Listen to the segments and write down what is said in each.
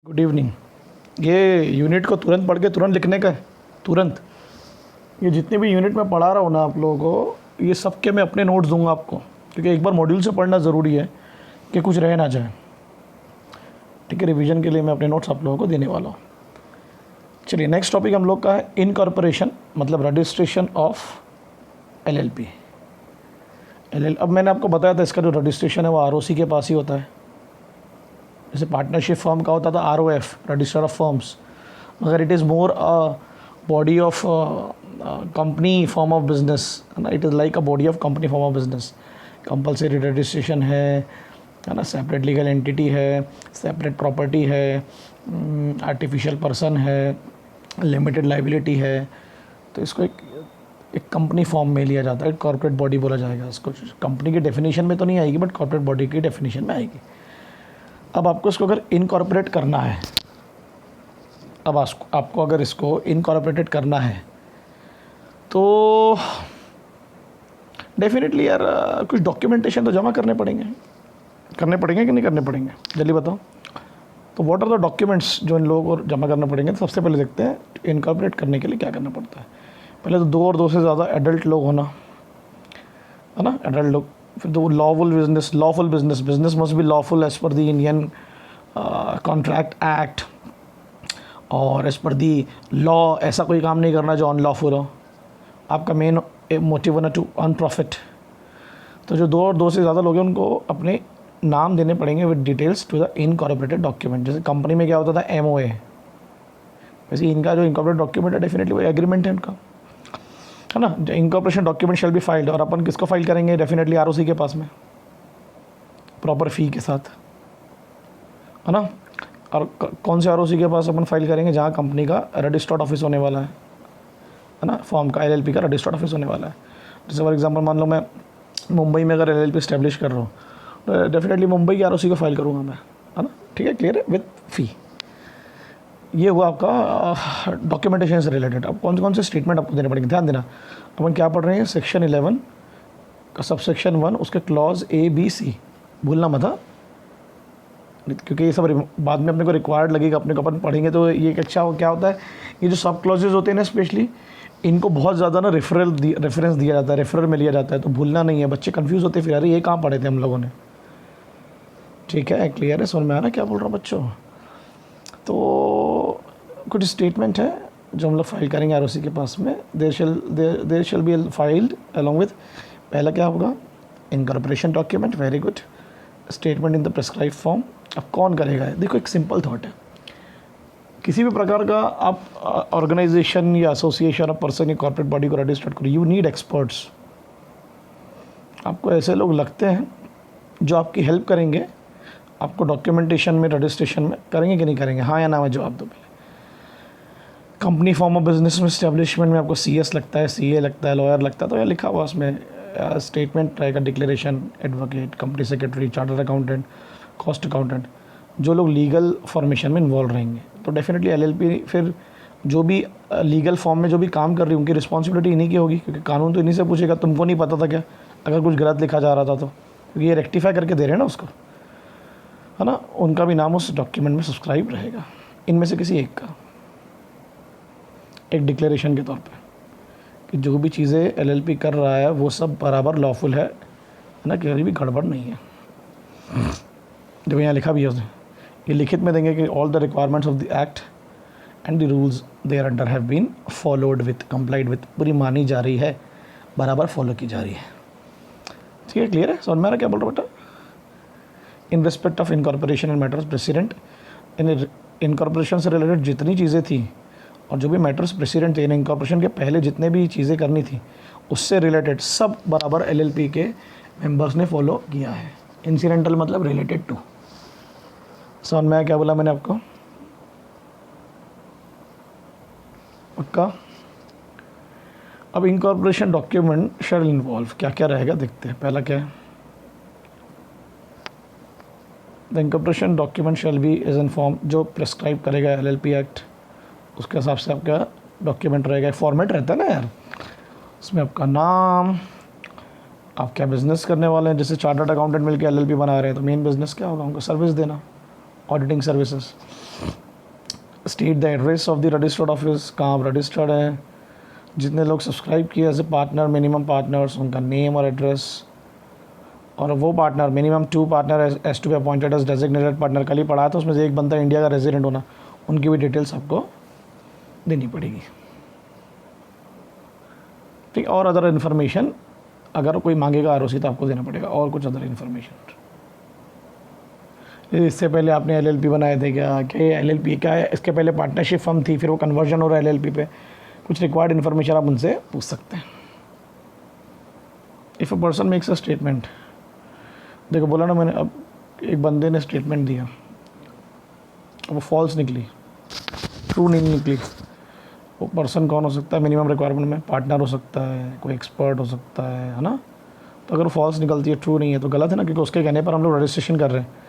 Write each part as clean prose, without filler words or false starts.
Good evening. ये unit को तुरंत पढ़ के तुरंत लिखने का है, तुरंत। ये जितने भी यूनिट में पढ़ा रहा हूँ ना आप लोगों को, ये सब के मैं अपने नोट्स दूंगा आपको, क्योंकि एक बार मॉड्यूल से पढ़ना ज़रूरी है कि कुछ रह ना जाए। ठीक है, रिवीजन के लिए मैं अपने नोट्स आप लोगों को देने वाला हूँ। चलिए, नेक्स्ट टॉपिक हम लोग का है इनकॉर्पोरेशन, मतलब रजिस्ट्रेशन ऑफ एलएलपी। अब मैंने आपको बताया था इसका जो रजिस्ट्रेशन है वो आरओसी के पास ही होता है। जैसे पार्टनरशिप फर्म का होता था आरओएफ, रजिस्टर ऑफ फर्म्स, मगर it is more body of company form of business, है ना। It is like a body of company form of business. Compulsory registration है ना, सेपरेट लीगल एंटिटी है, सेपरेट प्रॉपर्टी है, आर्टिफिशियल पर्सन है, limited liability है। तो इसको एक कंपनी फॉर्म में लिया जाता है, कॉर्पोरेट बॉडी बोला जाएगा इसको। कंपनी की डेफिनेशन में तो नहीं आएगी, बट कॉर्पोरेट बॉडी की डेफिनेशन में आएगी। अब आपको इसको अगर इनकॉर्पोरेट करना है, अब आपको अगर इसको इनकॉर्पोरेटेड करना है तो डेफिनेटली यार कुछ डॉक्यूमेंटेशन तो जमा करने पड़ेंगे कि नहीं करने पड़ेंगे, जल्दी बताओ। तो व्हाट आर द डॉक्यूमेंट्स जो इन लोगों को जमा करना पड़ेंगे। तो सबसे पहले देखते हैं इनकॉर्पोरेट करने के लिए क्या करना पड़ता है। पहले तो 2 और 2 से ज़्यादा एडल्ट लोग होना, है ना, एडल्ट लोग। फिर दो lawful business must be lawful as per the Indian contract act और एज पर दी लॉ। ऐसा कोई काम नहीं करना जो अनलॉफुल हो। आपका मेन मोटिव होना टू अर्न प्रॉफिट। तो जो 2 और 2 से ज़्यादा लोग हैं उनको अपने नाम देने पड़ेंगे with details to the incorporated document. जैसे कंपनी में क्या होता था एमओए, वैसे इनका जो इनकॉर्पोरेट डॉक्यूमेंट है डेफिनेटली वो एग्रीमेंट है इनका, है ना। Incorporation document shall be filed. और अपन किसको फाइल करेंगे, डेफिनेटली आरओसी के पास में, प्रॉपर फ़ी के साथ, है ना। और कौन से आरओसी के पास अपन फाइल करेंगे, जहाँ कंपनी का रजिस्टर्ड ऑफिस होने वाला है ना, फॉर्म का एलएलपी का रजिस्टर्ड ऑफिस होने वाला है। जैसे फॉर एग्जांपल मान लो मैं मुंबई में अगर एलएलपी इस्टेब्लिश कर रहा हूँ तो डेफिनेटली मुंबई की आरओसी को फाइल करूँगा मैं, है ना। ठीक है, क्लियर है, विद फ़ी। ये हुआ आपका डॉक्यूमेंटेशन से रिलेटेड। अब कौन से स्टेटमेंट आपको देने पड़ेंगे, ध्यान देना। अपन क्या पढ़ रहे हैं, सेक्शन 11 का सबसेक्शन 1 उसके क्लॉज A, B, C, भूलना मत, हाँ, क्योंकि ये सब बाद में अपने को रिक्वायर्ड लगेगा, अपने को अपन पढ़ेंगे तो ये अच्छा क्या होता है, ये जो सब क्लॉजेज होते हैं ना स्पेशली, इनको बहुत ज़्यादा ना रेफरेंस दिया जाता है, रेफरल में लिया जाता है, तो भूलना नहीं है। बच्चे कंफ्यूज होते फिर, अरे ये कहाँ पढ़े थे हम लोगों ने। ठीक है, क्लियर है, समझ में आ रहा क्या बोल रहा हूँ बच्चों। तो कुछ स्टेटमेंट है जो हम लोग फाइल करेंगे आरओसी के पास में। There shall be filed along with, पहला क्या होगा, incorporation document, very good, statement in the prescribe form. अब कौन करेगा, देखो एक सिंपल थॉट है, किसी भी प्रकार का आप ऑर्गेनाइजेशन या एसोसिएशन ऑफ पर्सन या कॉर्पोरेट बॉडी को रजिस्टर्ड करो, यू नीड एक्सपर्ट्स। आपको ऐसे लोग लगते हैं जो आपकी हेल्प करेंगे, आपको डॉक्यूमेंटेशन में, रजिस्ट्रेशन में करेंगे कि नहीं करेंगे, हाँ या ना में जवाब दो पहले। कंपनी फॉर्म ऑफ बिजनेस में एस्टेब्लिशमेंट में आपको CS लगता है, CA लगता है, लॉयर लगता है, तो यह लिखा हुआ उसमें स्टेटमेंट रहेगा, declaration, advocate, company secretary, chartered accountant, cost accountant, जो लोग लीगल फॉर्मेशन में इन्वॉल्व रहेंगे। तो डेफिनेटली एलएलपी फिर जो भी लीगल फॉर्म में जो भी काम कर रही है उनकी रिस्पॉन्सिबिलिटी इन्हीं की होगी, क्योंकि कानून तो इन्हीं से पूछेगा। तुमको नहीं पता था क्या अगर कुछ गलत लिखा जा रहा था तो, क्योंकि ये रेक्टिफाई करके दे रहे हैं ना उसको, है ना। उनका भी नाम उस डॉक्यूमेंट में सब्सक्राइब रहेगा, इनमें से किसी एक का, एक डिक्लेरेशन के तौर पे कि जो भी चीज़ें एलएलपी कर रहा है वो सब बराबर लॉफुल है ना, कहीं भी गड़बड़ नहीं है। देखो यहाँ लिखा भी है उसने, ये लिखित में देंगे कि all the requirements of the act and the rules thereunder have been followed with, complied with, पूरी मानी जा रही है, बराबर फॉलो की जा रही है। ठीक है, क्लियर है, समझ में आ रहा क्या बोल रहा बेटा। In respect of incorporation and matters president, in incorporation से रिलेटेड जितनी चीज़ें थी और जो भी मैटर्स प्रेसिडेंट थे, इनकॉर्पोरेशन के पहले जितने भी चीज़ें करनी थी उससे रिलेटेड सब बराबर एलएलपी के मेंबर्स ने फॉलो किया है। इंसिडेंटल मतलब रिलेटेड टू, समझ में आया क्या बोला मैंने आपको, पक्का। अब इनकॉर्पोरेशन डॉक्यूमेंट शैल इन्वॉल्व, क्या क्या रहेगा देखते हैं। पहला क्या है, the incorporation document shall be as in form, जो प्रेस्क्राइब करेगा एलएलपी एक्ट उसके हिसाब से आपका डॉक्यूमेंट रहेगा। फॉर्मेट रहता है ना यार, उसमें आपका नाम, आप क्या बिज़नेस करने वाले हैं। जैसे चार्टर्ड अकाउंटेंट मिलकर एलएलपी बना रहे हैं तो मेन बिज़नेस क्या होगा, उनको सर्विस देना, auditing services, state the address of the registered office, कहाँ आप रजिस्टर्ड है, जितने लोग सब्सक्राइब किए as a partner, minimum partners, उनका नेम और एड्रेस, और वो partner minimum 2 partner as to be appointed as designated partner, कल ही पढ़ा था उसमें से एक बंदा इंडिया का रेजिडेंट होना, उनकी भी डिटेल्स आपको देनी पड़ेगी। ठीक, और अदर इन्फॉर्मेशन अगर कोई मांगेगा आरओसी तो आपको देना पड़ेगा, और कुछ अदर इन्फॉर्मेशन। इससे पहले आपने एलएलपी बनाए थे क्या एलएलपी क्या है, इसके पहले पार्टनरशिप फर्म थी, फिर वो कन्वर्जन हो रहा है एलएलपी पे, कुछ रिक्वायर्ड इन्फॉर्मेशन आप उनसे पूछ सकते हैं। If a person makes a statement, देखो बोला ना मैंने, अब एक बंदे ने स्टेटमेंट दिया, वो फॉल्स निकली, ट्रू नहीं निकली, वो पर्सन कौन हो सकता है मिनिमम रिक्वायरमेंट में, पार्टनर हो सकता है, कोई एक्सपर्ट हो सकता है ना। तो अगर फॉल्स निकलती है, ट्रू नहीं है, तो गलत है ना, क्योंकि उसके कहने पर हम लोग रजिस्ट्रेशन कर रहे हैं।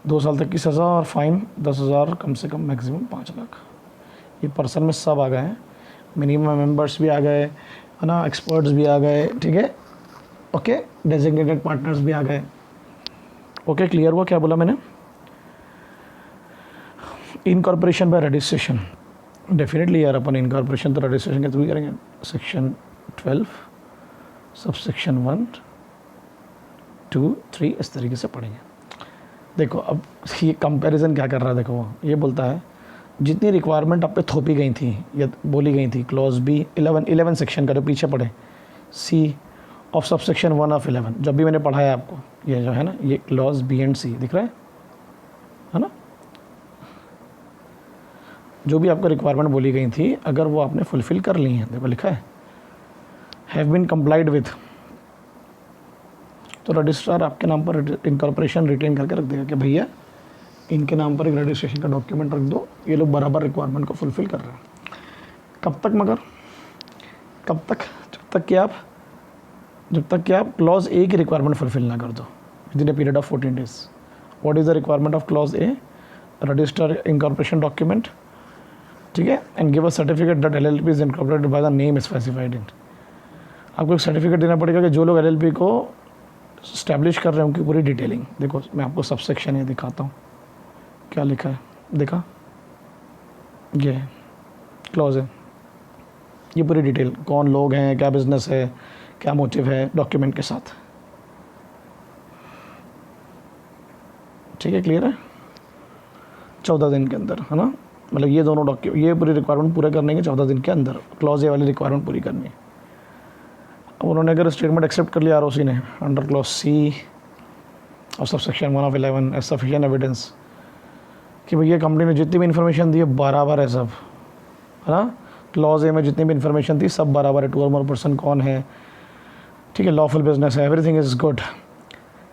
2 साल तक की सज़ा और फाइन 10,000 कम से कम, मैक्सिमम 5 लाख। ये पर्सन में सब आ गए हैं, मिनिमम मेंबर्स भी आ गए है ना, एक्सपर्ट्स भी आ गए, ठीक है, ओके, डेजिग्नेटेड पार्टनर्स भी आ गए। ओके, क्लियर हुआ क्या बोला मैंने? इनकॉर्पोरेशन बाय रजिस्ट्रेशन, डेफिनेटली यार अपन इनकॉर्पोरेशन तो रजिस्ट्रेशन के थ्रू ही करेंगे। सेक्शन 12 सब सेक्शन 1, 2, 3 इस तरीके से पढ़ेंगे। देखो अब ये कंपैरिजन क्या कर रहा है, देखो वो ये बोलता है जितनी रिक्वायरमेंट आप पे थोपी गई थी या बोली गई थी, क्लॉज बी 11 सेक्शन का जो पीछे पढ़े, सी ऑफ सब सेक्शन 1 ऑफ 11, जब भी मैंने पढ़ाया आपको, ये जो है ना, ये क्लॉज बी एंड सी दिख रहा है ना, जो भी आपको रिक्वायरमेंट बोली गई थी, अगर वो आपने फुलफ़िल कर ली हैं, देखो लिखा है हैव बीन कंप्लाइड विथ, तो रजिस्ट्रार आपके नाम पर इनकॉर्पोरेशन रिटेन करके रख देगा कि भैया इनके नाम पर एक रजिस्ट्रेशन का डॉक्यूमेंट रख दो, ये लोग बराबर रिक्वायरमेंट को फुलफ़िल कर रहे हैं। कब तक मगर, कब तक? जब तक कि आप क्लॉज ए की रिक्वायरमेंट फुलफ़िल ना कर दो with in a period of 14 days. What is the requirement of clause A? Register incorporation document, ठीक है, and give a certificate that LLP is incorporated by the name specified in. आपको एक certificate देना पड़ेगा कि जो लोग एलएलपी को स्टैब्लिश कर रहे हैं उनकी पूरी डिटेलिंग। देखो मैं आपको सब सेक्शन ये दिखाता हूँ, क्या लिखा है, देखा, ये क्लॉज है, ये पूरी डिटेल, कौन लोग हैं, क्या बिजनेस है, क्या मोटिव है, डॉक्यूमेंट के साथ, ठीक है, क्लियर है। 14 दिन के अंदर, है ना, मतलब ये दोनों डॉक्यूमेंट, ये पूरी रिक्वायरमेंट पूरे करने के 14 दिन के अंदर क्लॉज ए वाली रिक्वायरमेंट पूरी करनी है। अब उन्होंने अगर स्टेटमेंट एक्सेप्ट कर लिया आरओसी ने अंडर क्लॉज सी और sub section 1 of 11 as sufficient evidence कि भैया कंपनी ने जितनी भी इन्फॉर्मेशन दी है बराबर है सब, है ना, क्लॉज ए में जितनी भी इन्फॉर्मेशन थी सब बराबर है, 2 और मोर पर्सन कौन है, ठीक है, लॉफुल बिजनेस है, एवरीथिंग इज़ गुड।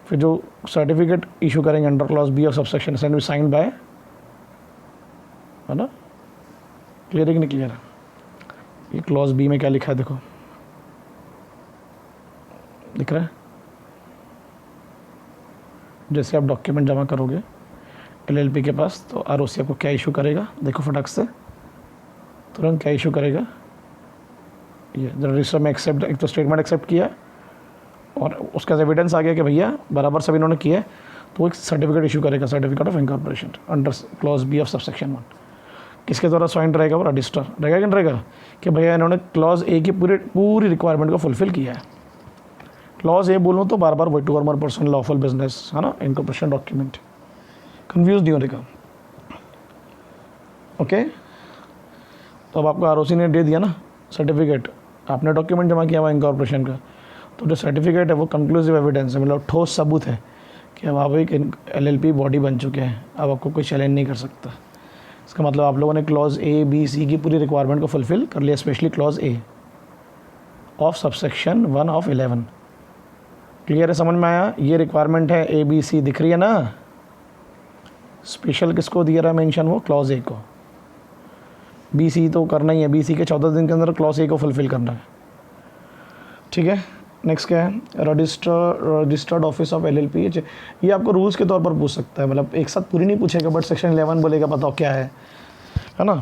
फिर जो सर्टिफिकेट इशू करेंगे अंडर क्लॉज बी और sub section and be signed by, है ना, क्लियर है कि नहीं क्लियर है? ये क्लॉज बी में क्या लिखा है देखो, दिख रहा है, जैसे आप डॉक्यूमेंट जमा करोगे एलएलपी के पास तो आरओसी आपको क्या इशू करेगा, देखो फटाक से तुरंत क्या इशू करेगा, ये रजिस्टर में एक्सेप्ट, एक तो स्टेटमेंट एक्सेप्ट किया और उसका एविडेंस आ गया कि भैया बराबर सब इन्होंने किया है, तो एक सर्टिफिकेट इशू करेगा, certificate of incorporation under clause B of sub section 1। किसके द्वारा साइन रहेगा? वो रजिस्टर रहेगा कि नहीं रहेगा, कि भैया इन्होंने क्लॉज ए की पूरी रिक्वायरमेंट को फुलफिल किया है। क्लॉज ए बोलूँ तो बार बार वही 2 और मोर पर्सन लॉफुल बिजनेस, है ना, इनकॉर्पोरेशन डॉक्यूमेंट, कंफ्यूज नहीं होने का, ओके। तो अब आपको आरओसी ने दे दिया ना सर्टिफिकेट, आपने डॉक्यूमेंट जमा किया हुआ इनकॉर्पोरेशन का, तो जो सर्टिफिकेट है वो कंक्लूसिव एविडेंस है, मतलब ठोस सबूत है कि अब आप एक एलएलपी बॉडी बन चुके हैं, अब आपको कोई चैलेंज नहीं कर सकता। इसका मतलब आप लोगों ने क्लॉज ए बी सी की पूरी रिक्वायरमेंट को फुलफिल कर लिया, specially clause A of subsection 1 of 11। Clear है, समझ में आया? ये रिक्वायरमेंट है ए बी सी, दिख रही है ना, स्पेशल किसको दिया रहा है मेंशन, वो क्लॉज ए को, बी सी तो करना ही है, बी सी के 14 दिन के अंदर क्लॉज ए को फुलफिल करना है, ठीक है। नेक्स्ट क्या है? रजिस्टर्ड ऑफिस ऑफ एलएलपी, ये आपको रूल्स के तौर पर पूछ सकता है, मतलब एक साथ पूरी नहीं पूछेगा, बट सेक्शन 11 बोलेगा बताओ क्या है ना।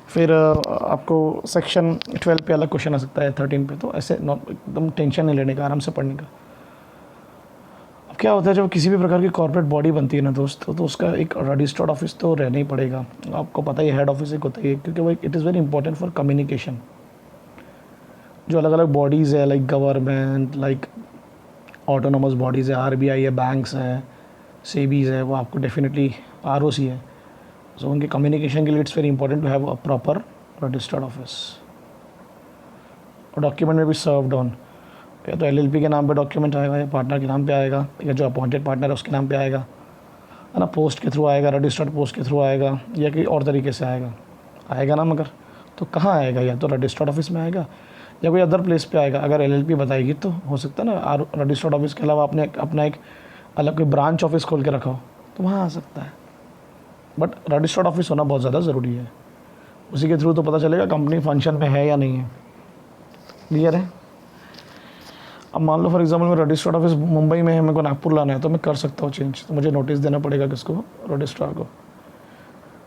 फिर आपको सेक्शन 12 पे अलग क्वेश्चन आ सकता है, 13 पे, तो ऐसे एकदम टेंशन नहीं लेने का, आराम से पढ़ने का। क्या होता है जब किसी भी प्रकार की कॉर्पोरेट बॉडी बनती है ना दोस्त, तो उसका एक रजिस्टर्ड ऑफिस तो रहना ही पड़ेगा। आपको पता ही हेड ऑफिस एक होता है, क्योंकि भाई it is very important for communication. जो अलग अलग बॉडीज़ है, like government, like autonomous bodies है, आरबीआई है, बैंक्स है, सेबीज़ है, वो आपको डेफिनेटली आरओसी है, सो उनके कम्युनिकेशन के लिए it's very important to have a proper registered office. और डॉक्यूमेंट में भी सर्व्ड ऑन, या तो एलएलपी के नाम पे डॉक्यूमेंट आएगा, या पार्टनर के नाम पे आएगा, या जो अपॉइंटेड पार्टनर है उसके नाम पे आएगा, है ना, पोस्ट के थ्रू आएगा, रजिस्टर्ड पोस्ट के थ्रू आएगा, या कहीं और तरीके से आएगा ना। मगर तो कहाँ आएगा, या तो रजिस्टर्ड ऑफिस में आएगा या कोई अदर प्लेस पे आएगा। अगर एलएलपी बताएगी तो हो सकता है ना रजिस्टर्ड ऑफिस के अलावा आपने अपना एक अलग कोई ब्रांच ऑफिस खोल के रखा हो तो वहाँ आ सकता है। बट रजिस्टर्ड ऑफिस होना बहुत ज़्यादा ज़रूरी है, उसी के थ्रू तो पता चलेगा कंपनी फंक्शन में है या नहीं है। क्लियर है। अब मान लो फॉर एग्जांपल मैं रजिस्टर्ड ऑफिस मुंबई में है, मेरे को नागपुर लाना है, तो मैं कर सकता हूँ चेंज। तो मुझे नोटिस देना पड़ेगा किसको, रजिस्ट्रार को,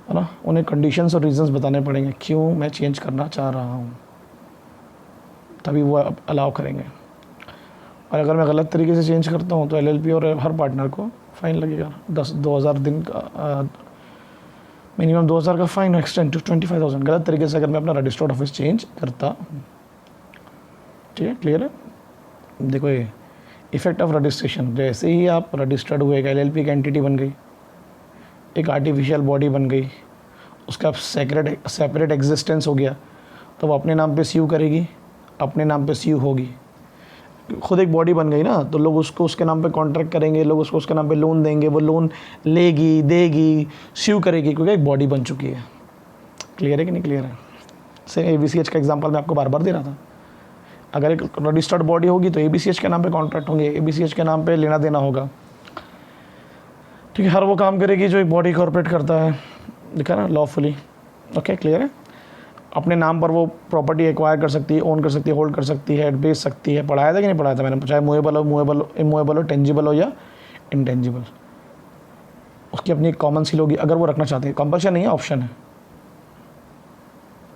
है ना। उन्हें कंडीशंस और रीजंस बताने पड़ेंगे क्यों मैं चेंज करना चाह रहा हूँ, तभी वो अलाउ करेंगे। और अगर मैं गलत तरीके से चेंज करता हूँ तो एलएलपी और हर पार्टनर को फ़ाइन लगेगा, 2,000 दिन का मिनिमम 2,000 का फ़ाइन, एक्सटेंड टू 25,000 गलत तरीके से अगर मैं अपना रजिस्टर्ड ऑफिस चेंज करता हूँ। ठीक है, क्लियर है। देखो ये इफेक्ट ऑफ रजिस्ट्रेशन, जैसे ही आप रजिस्टर्ड हुए, एक एलएलपी की एंटिटी बन गई, एक आर्टिफिशियल बॉडी बन गई, उसका सेपरेट एग्जिस्टेंस हो गया, तो वो अपने नाम पे स्यू करेगी, अपने नाम पे स्यू होगी। खुद एक बॉडी बन गई ना, तो लोग उसको उसके नाम पे कॉन्ट्रैक्ट करेंगे, लोग उसको उसके नाम पे लोन देंगे, वो लोन लेगी, देगी, स्यू करेगी, क्योंकि एक बॉडी बन चुकी है। क्लियर है कि नहीं क्लियर है। सेम एबीसीएच का एग्जांपल मैं आपको बार बार दे रहा था। अगर एक रजिस्टर्ड बॉडी होगी तो एबीसीएच के नाम पे कॉन्ट्रैक्ट होंगे, एबीसीएच के नाम पे लेना देना होगा। ठीक है, हर वो काम करेगी जो एक बॉडी कॉर्पोरेट करता है, देखा ना, लॉफुली। ओके, क्लियर है। अपने नाम पर वो प्रॉपर्टी एक्वायर कर सकती है, ओन कर सकती है, होल्ड कर सकती है, बेच सकती है। पढ़ाया था कि नहीं पढ़ाया था मैंने, चाहे मूवेबल हो, टेंजिबल हो या इंटेंजिबल, उसकी अपनी कॉमन सील होगी अगर वो रखना चाहते हैं। कंपल्शन नहीं है, ऑप्शन है।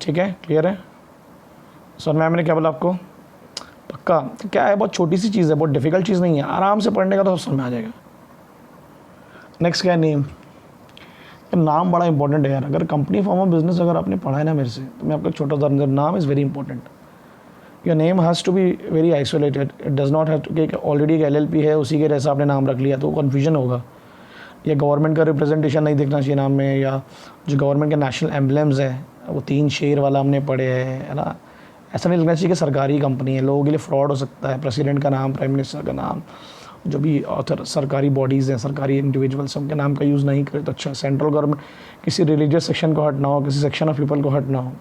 ठीक है, क्लियर है। सर मैंने क्या बोला आपको, पक्का। क्या है, बहुत छोटी सी चीज़ है, बहुत डिफिकल्ट चीज़ नहीं है, आराम से पढ़ने का तो समझ में आ जाएगा। नेक्स्ट क्या है, नेम। नाम बड़ा इंपॉर्टेंट है यार। अगर कंपनी फॉर्म ऑफ बिजनेस अगर आपने पढ़ा है ना मेरे से, तो मैं आपको एक छोटा उदाहरण, नाम is very important. Your name has to be very isolated, it does not have to कि ऑलरेडी एक एलएलपी है उसी के जैसा आपने नाम रख लिया तो कन्फ्यूजन होगा। या गवर्नमेंट का रिप्रेजेंटेशन नहीं दिखना चाहिए नाम में, या जो गवर्नमेंट के नेशनल एम्बलम्स हैं वो 3 शेर वाला हमने पढ़े हैं, है ना। ऐसा नहीं लगना चाहिए कि सरकारी कंपनी है, लोगों के लिए फ्रॉड हो सकता है। प्रेसिडेंट का नाम, प्राइम मिनिस्टर का नाम, जो भी ऑथर सरकारी बॉडीज़ हैं, सरकारी इंडिविजुअल्स, उनके नाम का यूज़ नहीं करे तो अच्छा है। सेंट्रल गवर्नमेंट किसी रिलीजियस सेक्शन को हट ना हो, किसी सेक्शन ऑफ पीपल को हट ना हो।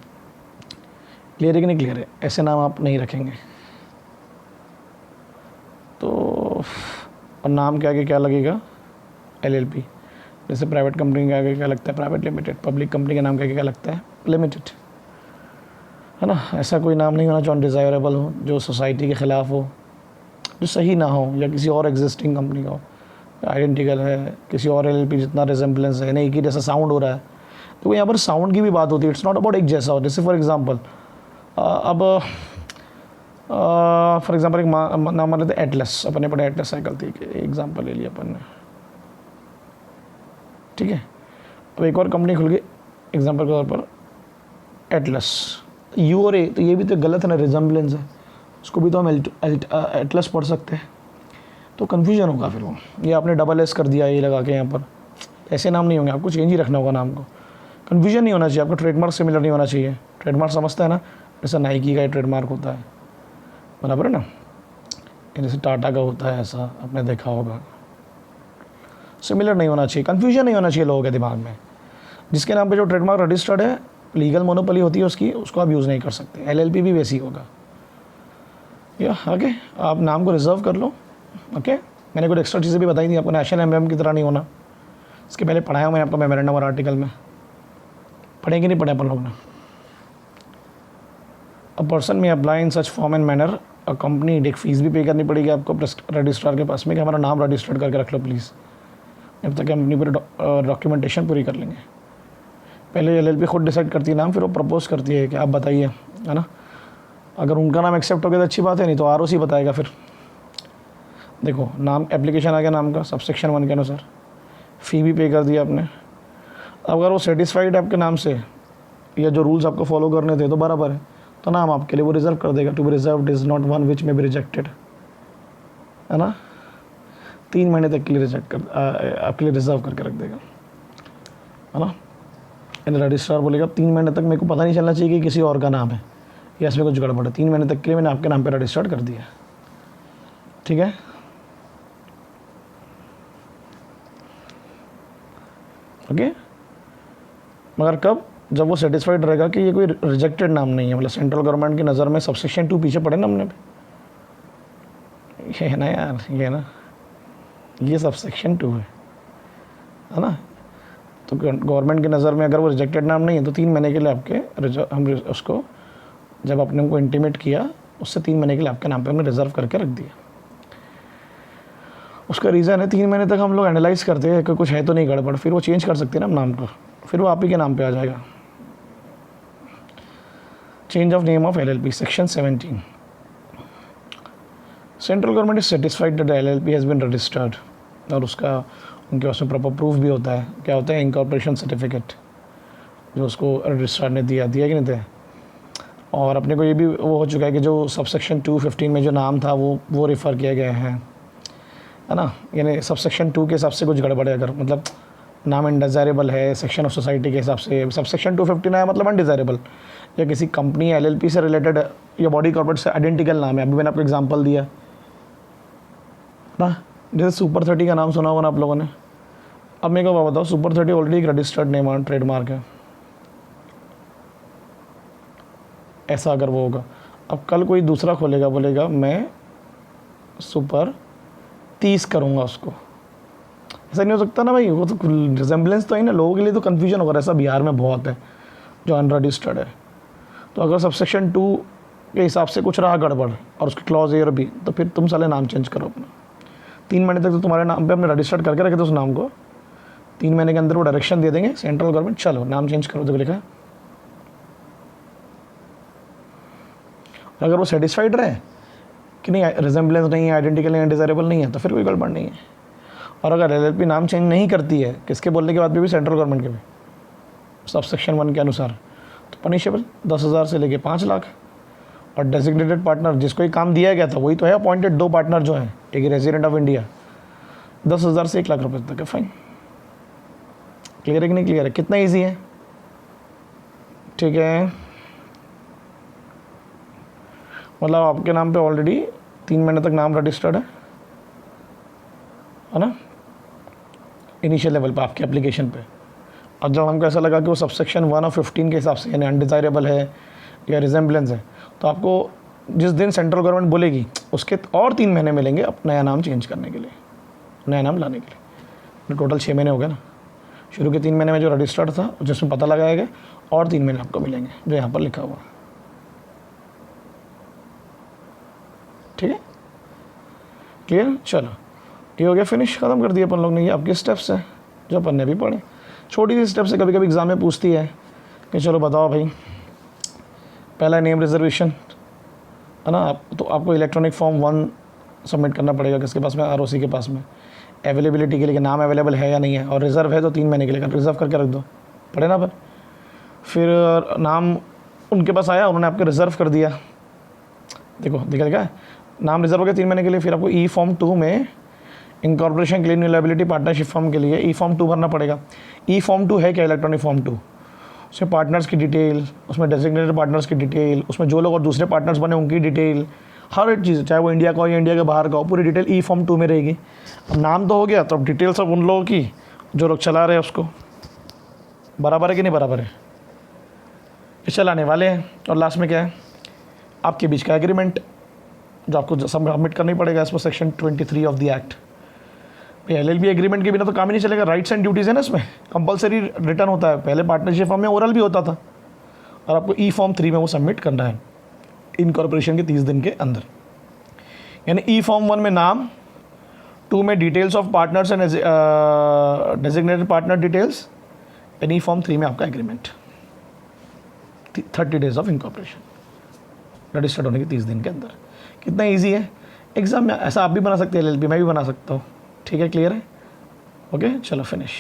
क्लियर है कि नहीं क्लियर है। ऐसे नाम आप नहीं रखेंगे। तो और नाम के आगे क्या लगेगा, एलएलपी। जैसे प्राइवेट कंपनी के आगे क्या लगता है, प्राइवेट लिमिटेड। पब्लिक कंपनी के नाम के आगे क्या लगता है, लिमिटेड, है ना। ऐसा कोई नाम नहीं होना जो अनडिज़ायरेबल हो, जो सोसाइटी के ख़िलाफ़ हो, जो सही ना हो, या किसी और एग्जिस्टिंग कंपनी का हो, आइडेंटिकल है, किसी और एलएलपी जितना रिजेम्बलेंस है, नहीं कि जैसा साउंड हो रहा है। तो यहाँ पर साउंड की भी बात होती है, इट्स नॉट अबाउट एक जैसा हो। जैसे फॉर एग्जांपल अब फॉर एग्जांपल एक नाम मान लेते हैं एटलस, अपने पढ़े एटलस साइकिल थी, एग्जांपल ले लिया अपन ने, ठीक है। अब एक और कंपनी खुल गई एग्जांपल के तौर पर एटलस, यू और ए, तो ये भी तो गलत है ना, रिजेम्बलेंस है, उसको भी तो हम एटलस पढ़ सकते हैं। तो कन्फ्यूजन होगा फिर वो, ये आपने डबल एस कर दिया ये लगा के यहाँ पर, ऐसे नाम नहीं होंगे, आपको चेंज ही रखना होगा नाम को। कन्फ्यूजन नहीं होना चाहिए आपको, ट्रेडमार्क सिमिलर नहीं होना चाहिए। ट्रेडमार्क समझता है ना, जैसा नाइकी का ट्रेडमार्क होता है, बराबर है ना, जैसे टाटा का होता है, ऐसा आपने देखा होगा। सिमिलर नहीं होना चाहिए, कन्फ्यूजन नहीं होना चाहिए लोगों के दिमाग में। जिसके नाम पे जो ट्रेडमार्क रजिस्टर्ड है, लीगल मोनोपोली होती है उसकी, उसको आप यूज़ नहीं कर सकते। एलएलपी भी वैसी होगा। या ओके, आप नाम को रिजर्व कर लो। ओके, मैंने कुछ एक्स्ट्रा चीज़ें भी बताई थी आपको, नेशनल एम्बलम की तरह नहीं होना। इसके पहले पढ़ाया मैंने आपको मेमोरेंडम और आर्टिकल में, पढ़े कि नहीं पढ़े अपन लोग ने। अ पर्सन में apply in such form and manner, a company, एक फ़ीस भी पे करनी पड़ेगी आपको रजिस्ट्रार के पास में कि हमारा नाम रजिस्टर्ड करके रख लो प्लीज़, जब तक हम अपनी पूरी डॉक्यूमेंटेशन पूरी कर लेंगे। पहले एलएलपी खुद डिसाइड करती है नाम, फिर वो प्रपोज करती है कि आप बताइए, है ना। अगर उनका नाम एक्सेप्ट हो गया तो अच्छी बात है, नहीं तो आरओसी बताएगा फिर। देखो नाम, एप्लीकेशन आ गया नाम का सबसेक्शन 1 के अनुसार, फ़ी भी पे कर दिया आपने। अगर वो सेटिस्फाइड है आपके नाम से या जो रूल्स आपको फॉलो करने थे तो बराबर है, तो नाम आपके लिए वो रिजर्व कर देगा। To be reserve is not one which may be rejected, है ना। 3 महीने तक के लिए रिजेक्ट कर आपके लिए रिजर्व करके रख देगा, है ना। यानी रजिस्ट्रार बोलेगा 3 महीने तक मेरे को पता नहीं चलना चाहिए कि किसी और का नाम है या इसमें कुछ गड़बड़ है। 3 महीने तक के लिए मैंने आपके नाम पे रजिस्टर्ड कर दिया, ठीक है। ओके, मगर कब? जब वो सेटिस्फाइड रहेगा कि ये कोई रिजेक्टेड नाम नहीं है, मतलब सेंट्रल गवर्नमेंट की नज़र में सबसेक्शन 2 पीछे पड़े ना हमने भी, ये है ना यार, ये है ना, ये सबसेक्शन 2 है ना। तो गवर्नमेंट की नज़र में अगर वो रिजेक्टेड नाम नहीं है तो 3 महीने के लिए आपके हम उसको, जब आपने उनको इंटीमेट किया उससे 3 महीने के लिए आपके नाम पे हमने रिजर्व करके रख दिया। उसका रीज़न है 3 महीने तक हम लोग एनालाइज करते हैं कि कुछ है तो नहीं गड़बड़, फिर वो चेंज कर सकते हैं ना नाम को, फिर वो आप ही के नाम पे आ जाएगा। Change of name of LLP section 17। Central government is satisfied that LLP has been registered, और उसका उनके पास में प्रॉपर प्रूफ भी होता है। क्या होता है? इनकॉर्पोरेशन सर्टिफिकेट, जो उसको रजिस्ट्रार ने दिया कि नहीं दिया। और अपने को ये भी वो हो चुका है कि जो सबसेक्शन 215 में जो नाम था वो रेफ़र किया गया है ना। यानी सबसेक्शन 2 के हिसाब से कुछ गड़बड़ है, अगर मतलब नाम अनडिज़ायरेबल है सेक्शन ऑफ सोसाइटी के हिसाब से, सबसेक्शन 215 आया मतलब अनडिज़ायरेबल, या किसी कंपनी LLP से रिलेटेड या बॉडी कॉर्पोरेट से आइडेंटिकल नाम है। अभी मैंने आपको एग्जांपल दिया ना, जैसे सुपर 30 का नाम सुना होगा ना आप लोगों ने। अब मेरे को बताओ, सुपर 30 ऑलरेडी एक रजिस्टर्ड नेम और ट्रेडमार्क है, ऐसा अगर वो होगा। अब कल कोई दूसरा खोलेगा, बोलेगा मैं सुपर 30 करूँगा उसको, ऐसा नहीं हो सकता ना भाई। वो तो रिजेंबलेंस तो है ना, लोगों के लिए तो कन्फ्यूजन होगा। ऐसा बिहार में बहुत है जो अनरजिस्टर्ड है। तो अगर सबसेक्शन 2 के हिसाब से कुछ रहा गड़बड़ और उसकी क्लॉज एयर भी, तो फिर तुम साले नाम चेंज करो अपना। 3 महीने तक तो तुम्हारे नाम पे हमने रजिस्टर्ड करके रखे थे उस नाम को, 3 महीने के अंदर वो डायरेक्शन दे देंगे सेंट्रल गवर्नमेंट, चलो नाम चेंज करो। तो लिखा, अगर वो सेटिस्फाइड रहे कि नहीं रिजेंबलेंस नहीं है, आइडेंटिकल नहीं, अनडिज़ायरेबल नहीं है, तो फिर कोई गड़बड़ नहीं है। और अगर LLP नाम चेंज नहीं करती है, किसके बोलने के बाद भी सेंट्रल गवर्नमेंट के भी, सबसेक्शन 1 के अनुसार, तो पनिशेबल 10,000 से लेके 5 लाख। और डेजिग्नेटेड पार्टनर जिसको ये काम दिया गया था वही तो है अपॉइंटेड, 2 पार्टनर जो हैं, एक रेजिडेंट ऑफ इंडिया, 10,000 से 1 लाख रुपये तक है फाइन। क्लियर है कि नहीं क्लियर है? कितना ईजी है, ठीक है। मतलब आपके नाम पे ऑलरेडी 3 महीने तक नाम रजिस्टर्ड है ना, इनिशियल लेवल पे आपके एप्लीकेशन पे। और जब हमको ऐसा लगा कि वो सबसेक्शन 1 और 15 के हिसाब से यानी अनडिज़ायरेबल है या रिजेंबलेंस है, तो आपको जिस दिन सेंट्रल गवर्नमेंट बोलेगी उसके और 3 महीने मिलेंगे अब नया नाम चेंज करने के लिए, नया नाम लाने के लिए। टोटल 6 महीने हो गए ना। शुरू के 3 महीने में जो रजिस्टर्ड था जिसमें पता लगाया गया, और 3 महीने आपको मिलेंगे जो यहाँ पर लिखा हुआ, ठीक है। क्लियर? चलो ये हो गया, फिनिश, ख़त्म कर दिया अपन लोग ने। ये आपके स्टेप्स हैं जो अपन ने भी पढ़े। छोटी सी स्टेप्स से कभी कभी एग्ज़ाम में पूछती है कि चलो बताओ भाई, पहला नेम रिजर्वेशन है ना, तो आपको इलेक्ट्रॉनिक फॉर्म 1 सबमिट करना पड़ेगा किसके पास में, ROC के पास में। अवेलेबिलिटी के लिए नाम अवेलेबल है या नहीं है, और रिज़र्व है तो 3 महीने के लिए रिज़र्व करके रख दो, पढ़े ना। फिर नाम उनके पास आया, उन्होंने आपको रिज़र्व कर दिया, देखो देखा नाम रिज़र्व हो गया 3 महीने के लिए। फिर आपको E-Form 2 में incorporation clean liability partnership form के लिए E-Form 2 भरना पड़ेगा। E-Form 2 है क्या? Electronic form 2। उसमें पार्टनर्स की डिटेल, उसमें डेजिग्नेटेड पार्टनर्स की डिटेल, उसमें जो लोग और दूसरे पार्टनर्स बने उनकी डिटेल, हर एक चीज़, चाहे वो इंडिया का हो या इंडिया के बाहर का हो, पूरी डिटेल E-Form 2 में रहेगी। अब नाम तो हो गया, तो अब डिटेल सब उन लोगों की जो लोग चला रहे हैं उसको, बराबर है कि नहीं बराबर है, ये चलाने वाले हैं। और लास्ट में क्या है? आपके बीच का एग्रीमेंट जो आपको सबमिट करना ही पड़ेगा as per section 23 of the act. LLP agreement के बिना तो काम ही नहीं चलेगा। राइट्स एंड ड्यूटीज़ है ना, इसमें कंपलसरी रिटर्न होता है। पहले पार्टनरशिप फॉर्म में ओरल भी होता था, और आपको E-Form 3 में वो सबमिट करना है इनकॉर्पोरेशन के 30 दिन के अंदर। यानी E-Form 1 में नाम, 2 में details of partners and designated partner details, and E-Form 3 में आपका agreement, 30 days of incorporation, registered होने के 30 दिन के अंदर। कितना ईजी है। एग्ज़ाम में ऐसा आप भी बना सकते हैं, LLB मैं भी बना सकता हूँ, ठीक है, क्लियर है, ओके, चलो फिनिश।